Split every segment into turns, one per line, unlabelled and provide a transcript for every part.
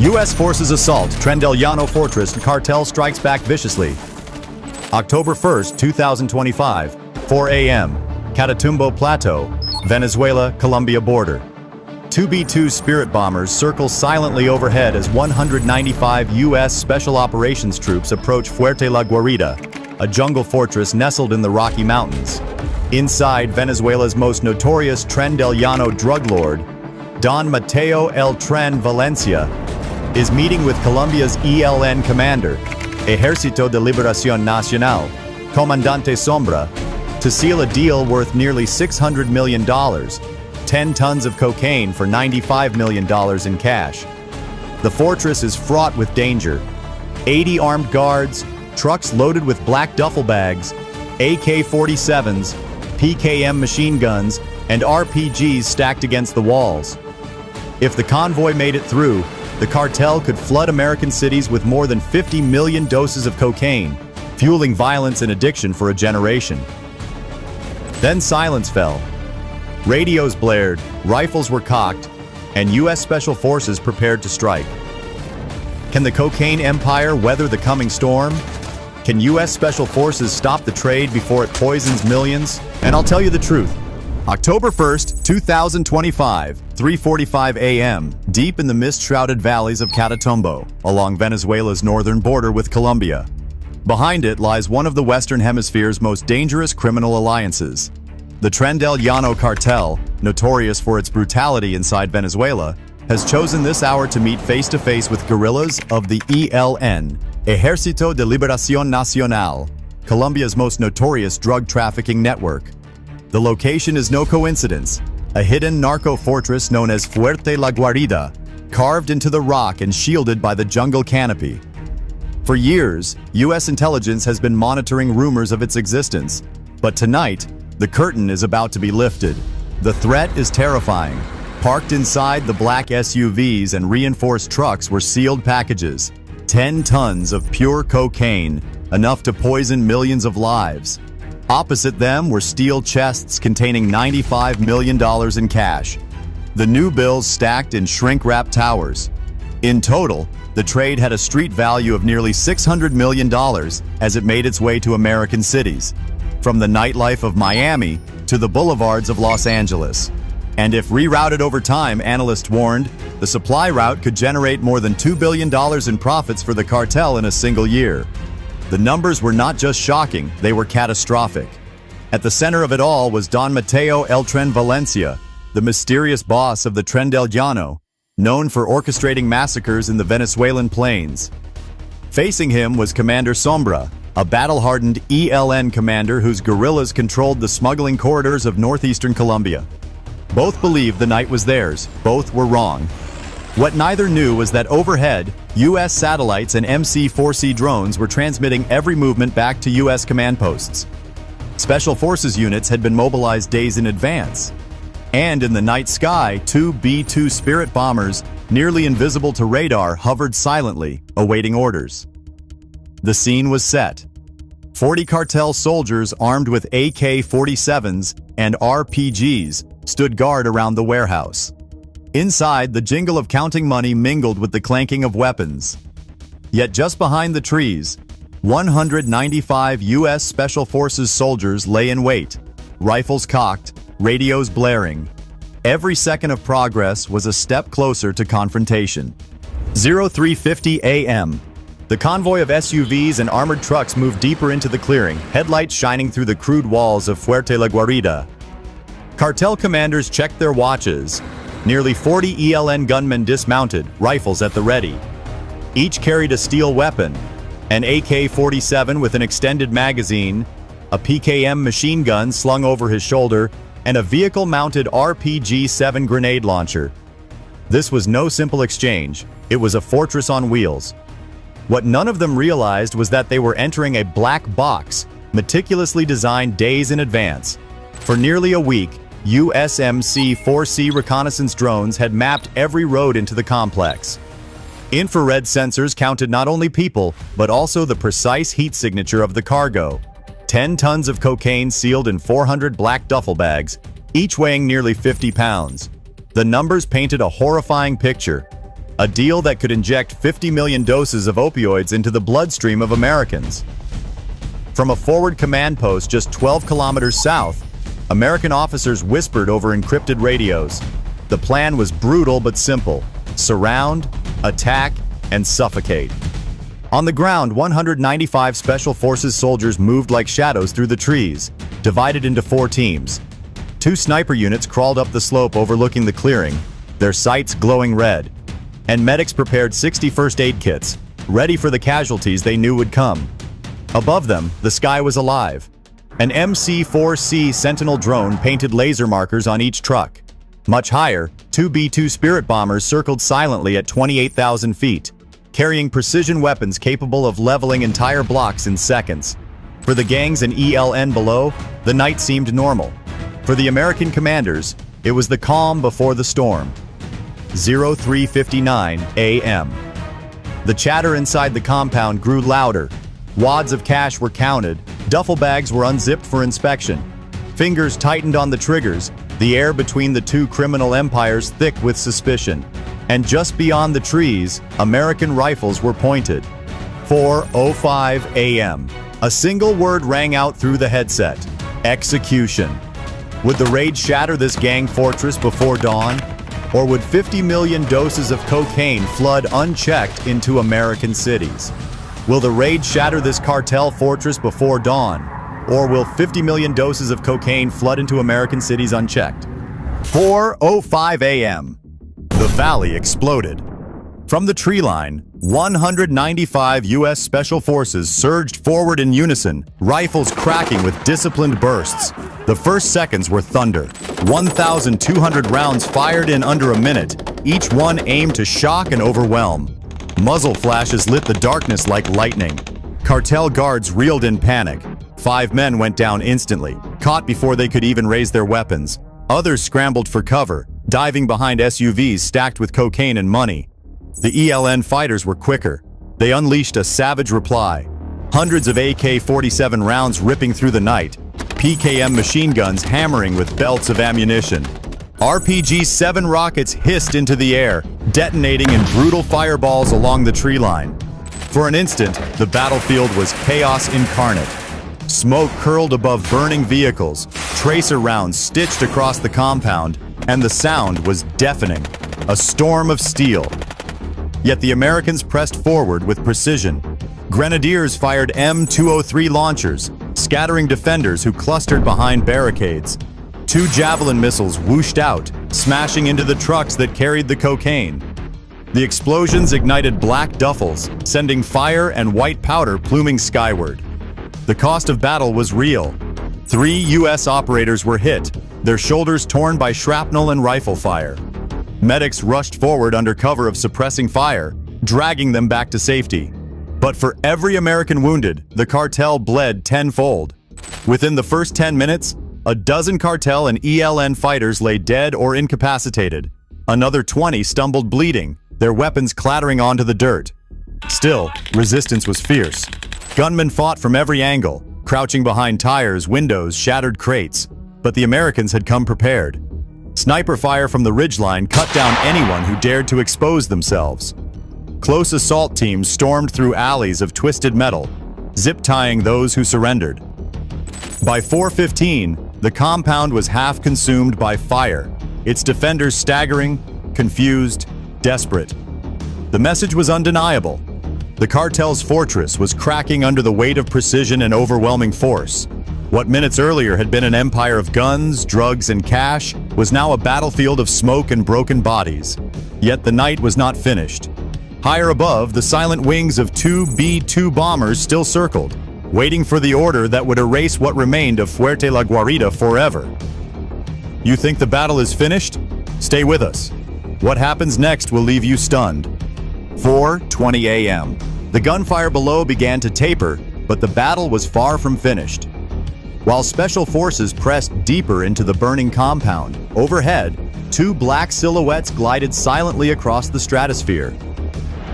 U.S. forces assault Tren del Llano fortress and cartel strikes back viciously. October 1st, 2025, 4 a.m., Catatumbo Plateau, Venezuela, Colombia border. 2B-2 Spirit bombers circle silently overhead as 195 U.S. Special Operations troops approach Fuerte La Guarida, a jungle fortress nestled in the Rocky Mountains. Inside, Venezuela's most notorious Tren del Llano drug lord, Don Mateo El Tren Valencia, is meeting with Colombia's ELN commander, Ejército de Liberación Nacional, Comandante Sombra, to seal a deal worth nearly $600 million, 10 tons of cocaine for $95 million in cash. The fortress is fraught with danger. 80 armed guards, trucks loaded with black duffel bags, AK-47s, PKM machine guns, and RPGs stacked against the walls. If the convoy made it through, the cartel could flood American cities with more than 50 million doses of cocaine, fueling violence and addiction for a generation. Then silence fell. Radios blared, rifles were cocked, and U.S. Special Forces prepared to strike. Can the cocaine empire weather the coming storm? Can U.S. Special Forces stop the trade before it poisons millions? And I'll tell you the truth. October 1st, 2025, 3:45 a.m., deep in the mist-shrouded valleys of Catatumbo, along Venezuela's northern border with Colombia. Behind it lies one of the Western Hemisphere's most dangerous criminal alliances. The Tren del Llano cartel, notorious for its brutality inside Venezuela, has chosen this hour to meet face-to-face with guerrillas of the ELN, Ejército de Liberación Nacional, Colombia's most notorious drug trafficking network. The location is no coincidence, a hidden narco fortress known as Fuerte La Guarida, carved into the rock and shielded by the jungle canopy. For years, U.S. intelligence has been monitoring rumors of its existence, but tonight, the curtain is about to be lifted. The threat is terrifying. Parked inside the black SUVs and reinforced trucks were sealed packages, 10 tons of pure cocaine, enough to poison millions of lives. Opposite them were steel chests containing $95 million in cash. The new bills stacked in shrink-wrap towers. In total, the trade had a street value of nearly $600 million as it made its way to American cities, from the nightlife of Miami to the boulevards of Los Angeles. And if rerouted over time, analysts warned, the supply route could generate more than $2 billion in profits for the cartel in a single year. The numbers were not just shocking, they were catastrophic. At the center of it all was Don Mateo El Tren Valencia, the mysterious boss of the Tren del Llano, known for orchestrating massacres in the Venezuelan plains. Facing him was Commander Sombra, a battle-hardened ELN commander whose guerrillas controlled the smuggling corridors of northeastern Colombia. Both believed the night was theirs, both were wrong. What neither knew was that overhead, U.S. satellites and MC-4C drones were transmitting every movement back to U.S. command posts. Special Forces units had been mobilized days in advance. And in the night sky, 2 B-2 Spirit bombers, nearly invisible to radar, hovered silently, awaiting orders. The scene was set. 40 cartel soldiers armed with AK-47s and RPGs stood guard around the warehouse. Inside, the jingle of counting money mingled with the clanking of weapons. Yet just behind the trees, 195 U.S. Special Forces soldiers lay in wait, rifles cocked, radios blaring. Every second of progress was a step closer to confrontation. 03:50 a.m. The convoy of SUVs and armored trucks moved deeper into the clearing, headlights shining through the crude walls of Fuerte La Guarida. Cartel commanders checked their watches. Nearly 40 ELN gunmen dismounted, rifles at the ready. Each carried a steel weapon, an AK-47 with an extended magazine, a PKM machine gun slung over his shoulder, and a vehicle-mounted RPG-7 grenade launcher. This was no simple exchange. It was a fortress on wheels. What none of them realized was that they were entering a black box, meticulously designed days in advance. For nearly a week, USMC-4C reconnaissance drones had mapped every road into the complex. Infrared sensors counted not only people, but also the precise heat signature of the cargo. 10 tons of cocaine sealed in 400 black duffel bags, each weighing nearly 50 pounds. The numbers painted a horrifying picture. a deal that could inject 50 million doses of opioids into the bloodstream of Americans. From a forward command post just 12 kilometers south, American officers whispered over encrypted radios. The plan was brutal but simple: surround, attack, and suffocate. On the ground, 195 Special Forces soldiers moved like shadows through the trees, divided into 4 teams. 2 sniper units crawled up the slope overlooking the clearing, their sights glowing red. And medics prepared 60 first aid kits, ready for the casualties they knew would come. Above them, the sky was alive. An MC-4C Sentinel drone painted laser markers on each truck. Much higher, 2 B-2 Spirit bombers circled silently at 28,000 feet, carrying precision weapons capable of leveling entire blocks in seconds. For the gangs in ELN below, the night seemed normal. For the American commanders, it was the calm before the storm. 03:59 a.m. The chatter inside the compound grew louder. Wads of cash were counted, duffel bags were unzipped for inspection. Fingers tightened on the triggers, the air between the 2 criminal empires thick with suspicion. And just beyond the trees, American rifles were pointed. 4:05 a.m. A single word rang out through the headset: execution. Would the raid shatter this gang fortress before dawn? Or would 50 million doses of cocaine flood unchecked into American cities? Will the raid shatter this cartel fortress before dawn? Or will 50 million doses of cocaine flood into American cities unchecked? 4:05 a.m. The valley exploded. From the tree line, 195 U.S. Special Forces surged forward in unison, rifles cracking with disciplined bursts. The first seconds were thunder. 1,200 rounds fired in under a minute, each one aimed to shock and overwhelm. Muzzle flashes lit the darkness like lightning. Cartel guards reeled in panic. 5 men went down instantly, caught before they could even raise their weapons. Others scrambled for cover, diving behind SUVs stacked with cocaine and money. The ELN fighters were quicker. They unleashed a savage reply. Hundreds of AK-47 rounds ripping through the night, PKM machine guns hammering with belts of ammunition. RPG-7 rockets hissed into the air, detonating in brutal fireballs along the tree line. For an instant, the battlefield was chaos incarnate. Smoke curled above burning vehicles, tracer rounds stitched across the compound, and the sound was deafening, a storm of steel. Yet the Americans pressed forward with precision. Grenadiers fired M203 launchers, scattering defenders who clustered behind barricades. 2 Javelin missiles whooshed out, smashing into the trucks that carried the cocaine. The explosions ignited black duffels, sending fire and white powder pluming skyward. The cost of battle was real. 3 U.S. operators were hit, their shoulders torn by shrapnel and rifle fire. Medics rushed forward under cover of suppressing fire, dragging them back to safety. But for every American wounded, the cartel bled tenfold. Within the first 10 minutes, a dozen cartel and ELN fighters lay dead or incapacitated. Another 20 stumbled bleeding, their weapons clattering onto the dirt. Still, resistance was fierce. Gunmen fought from every angle, crouching behind tires, windows, shattered crates. But the Americans had come prepared. Sniper fire from the ridgeline cut down anyone who dared to expose themselves. Close assault teams stormed through alleys of twisted metal, zip-tying those who surrendered. By 4:15, the compound was half consumed by fire, its defenders staggering, confused, desperate. The message was undeniable. The cartel's fortress was cracking under the weight of precision and overwhelming force. What minutes earlier had been an empire of guns, drugs, and cash was now a battlefield of smoke and broken bodies. Yet the night was not finished. Higher above, the silent wings of 2 B-2 bombers still circled, waiting for the order that would erase what remained of Fuerte La Guarida forever. You think the battle is finished? Stay with us. What happens next will leave you stunned. 4:20 a.m. The gunfire below began to taper, but the battle was far from finished. While Special Forces pressed deeper into the burning compound, overhead, 2 black silhouettes glided silently across the stratosphere.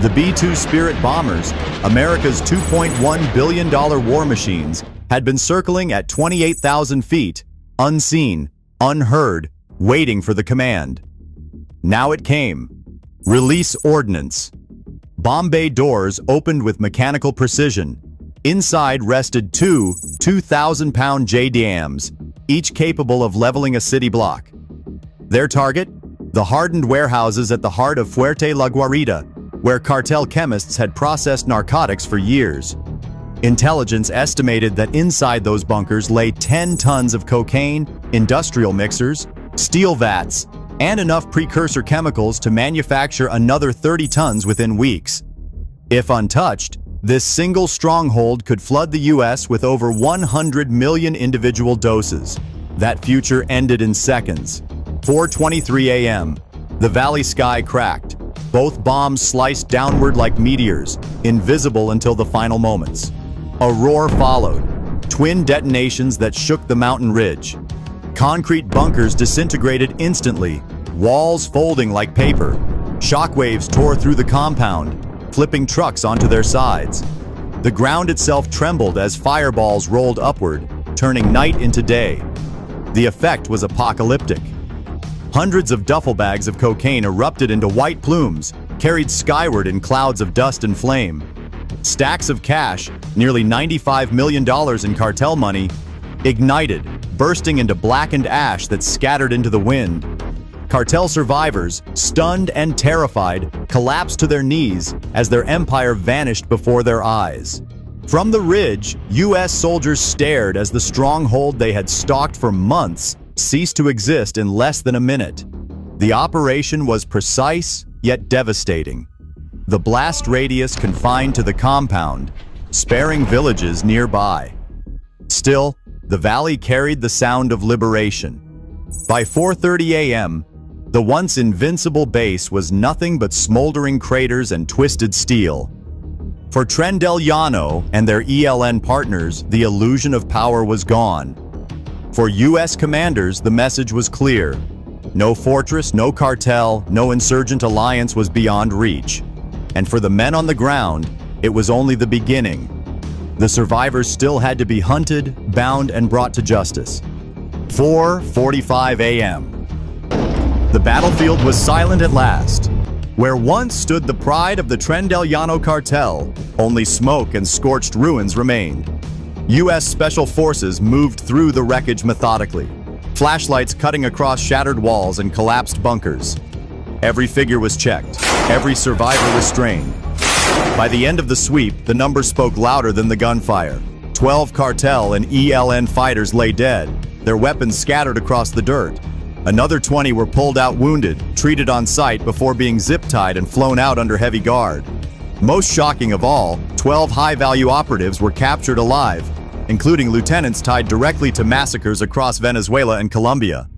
The B-2 Spirit bombers, America's $2.1 billion war machines, had been circling at 28,000 feet, unseen, unheard, waiting for the command. Now it came. Release ordnance. Bomb bay doors opened with mechanical precision. Inside rested two 2,000-pound JDAMs, each capable of leveling a city block. Their target? The hardened warehouses at the heart of Fuerte La Guarida, where cartel chemists had processed narcotics for years. Intelligence estimated that inside those bunkers lay 10 tons of cocaine, industrial mixers, steel vats, and enough precursor chemicals to manufacture another 30 tons within weeks. If untouched, this single stronghold could flood the U.S. with over 100 million individual doses. That future ended in seconds. 4:23 a.m. The valley sky cracked. Both bombs sliced downward like meteors, invisible until the final moments. A roar followed. Twin detonations that shook the mountain ridge. Concrete bunkers disintegrated instantly, walls folding like paper. Shockwaves tore through the compound, flipping trucks onto their sides. The ground itself trembled as fireballs rolled upward, turning night into day. The effect was apocalyptic. Hundreds of duffel bags of cocaine erupted into white plumes, carried skyward in clouds of dust and flame. Stacks of cash, nearly $95 million in cartel money, ignited, bursting into blackened ash that scattered into the wind. Cartel survivors, stunned and terrified, collapsed to their knees as their empire vanished before their eyes. From the ridge, U.S. soldiers stared as the stronghold they had stalked for months ceased to exist in less than a minute. The operation was precise yet devastating. The blast radius confined to the compound, sparing villages nearby. Still, the valley carried the sound of liberation. By 4:30 a.m., the once invincible base was nothing but smoldering craters and twisted steel. For Trendel Llano and their ELN partners, the illusion of power was gone. For U.S. commanders, the message was clear. No fortress, no cartel, no insurgent alliance was beyond reach. And for the men on the ground, it was only the beginning. The survivors still had to be hunted, bound, and brought to justice. 4:45 a.m. The battlefield was silent at last. Where once stood the pride of the Trendel Llano cartel, only smoke and scorched ruins remained. U.S. Special Forces moved through the wreckage methodically, flashlights cutting across shattered walls and collapsed bunkers. Every figure was checked, every survivor restrained. By the end of the sweep, the numbers spoke louder than the gunfire. 12 cartel and ELN fighters lay dead, their weapons scattered across the dirt. Another 20 were pulled out wounded, treated on site before being zip-tied and flown out under heavy guard. Most shocking of all, 12 high-value operatives were captured alive, including lieutenants tied directly to massacres across Venezuela and Colombia.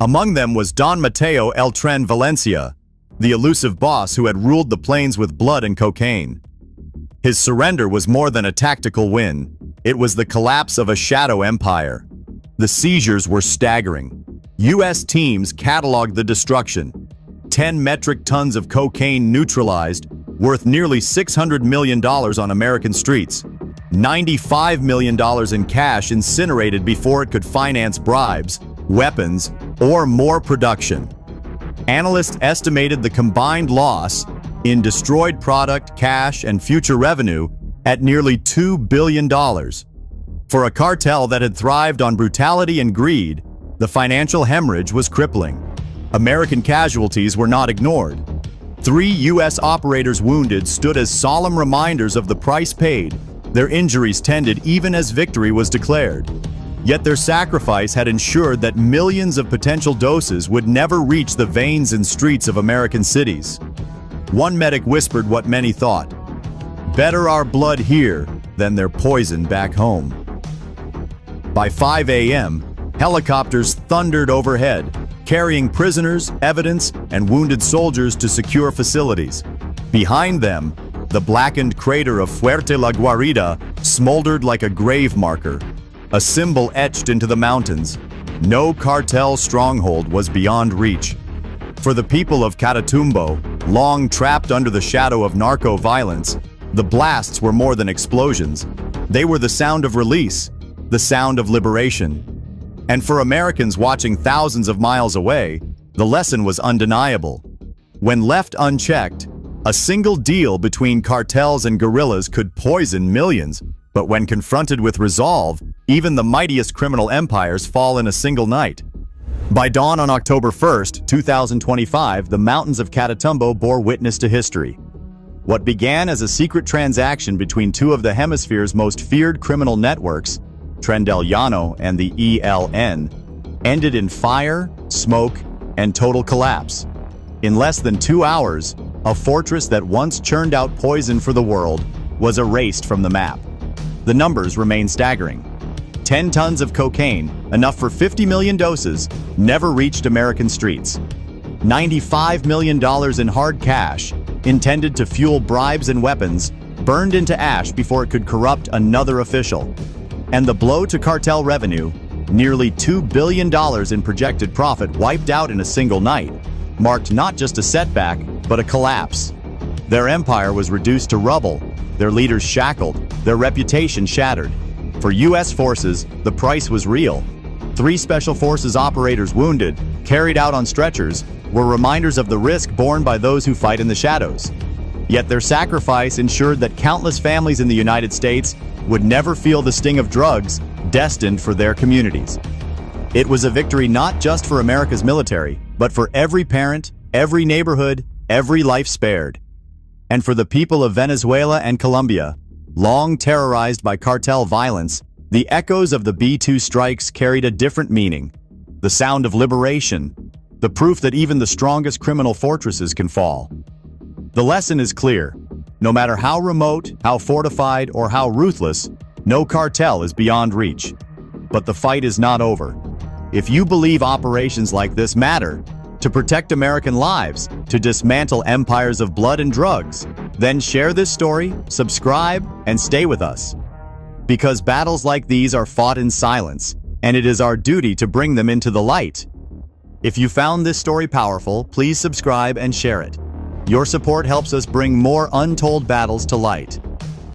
Among them was Don Mateo El Tren Valencia, the elusive boss who had ruled the plains with blood and cocaine. His surrender was more than a tactical win. It was the collapse of a shadow empire. The seizures were staggering. U.S. teams cataloged the destruction. 10 metric tons of cocaine neutralized, worth nearly $600 million on American streets. $95 million in cash incinerated before it could finance bribes, weapons, or more production. Analysts estimated the combined loss in destroyed product, cash, and future revenue at nearly $2 billion. For a cartel that had thrived on brutality and greed, the financial hemorrhage was crippling. American casualties were not ignored. 3 U.S. operators wounded stood as solemn reminders of the price paid. Their injuries tended even as victory was declared. Yet their sacrifice had ensured that millions of potential doses would never reach the veins and streets of American cities. One medic whispered what many thought: "Better our blood here than their poison back home." By 5 a.m., helicopters thundered overhead, carrying prisoners, evidence, and wounded soldiers to secure facilities. Behind them, the blackened crater of Fuerte La Guarida smoldered like a grave marker, a symbol etched into the mountains. No cartel stronghold was beyond reach. For the people of Catatumbo, long trapped under the shadow of narco-violence, the blasts were more than explosions. They were the sound of release, the sound of liberation. And for Americans watching thousands of miles away, the lesson was undeniable. When left unchecked, a single deal between cartels and guerrillas could poison millions, but when confronted with resolve, even the mightiest criminal empires fall in a single night. By dawn on October 1st, 2025, the mountains of Catatumbo bore witness to history. What began as a secret transaction between two of the hemisphere's most feared criminal networks, Tren del Llano and the ELN, ended in fire, smoke, and total collapse. In less than 2 hours, a fortress that once churned out poison for the world was erased from the map. The numbers remain staggering. 10 tons of cocaine, enough for 50 million doses, never reached American streets. $95 million in hard cash, intended to fuel bribes and weapons, burned into ash before it could corrupt another official. And the blow to cartel revenue, nearly $2 billion in projected profit wiped out in a single night, marked not just a setback, but a collapse. Their empire was reduced to rubble, their leaders shackled, their reputation shattered. For U.S. forces, the price was real. 3 Special Forces operators wounded, carried out on stretchers, were reminders of the risk borne by those who fight in the shadows. Yet their sacrifice ensured that countless families in the United States would never feel the sting of drugs destined for their communities. It was a victory not just for America's military, but for every parent, every neighborhood, every life spared. And for the people of Venezuela and Colombia, long terrorized by cartel violence, the echoes of the B-2 strikes carried a different meaning. The sound of liberation, the proof that even the strongest criminal fortresses can fall. The lesson is clear. No matter how remote, how fortified, or how ruthless, no cartel is beyond reach. But the fight is not over. If you believe operations like this matter, to protect American lives, to dismantle empires of blood and drugs, then share this story, subscribe, and stay with us. Because battles like these are fought in silence, and it is our duty to bring them into the light. If you found this story powerful, please subscribe and share it. Your support helps us bring more untold battles to light.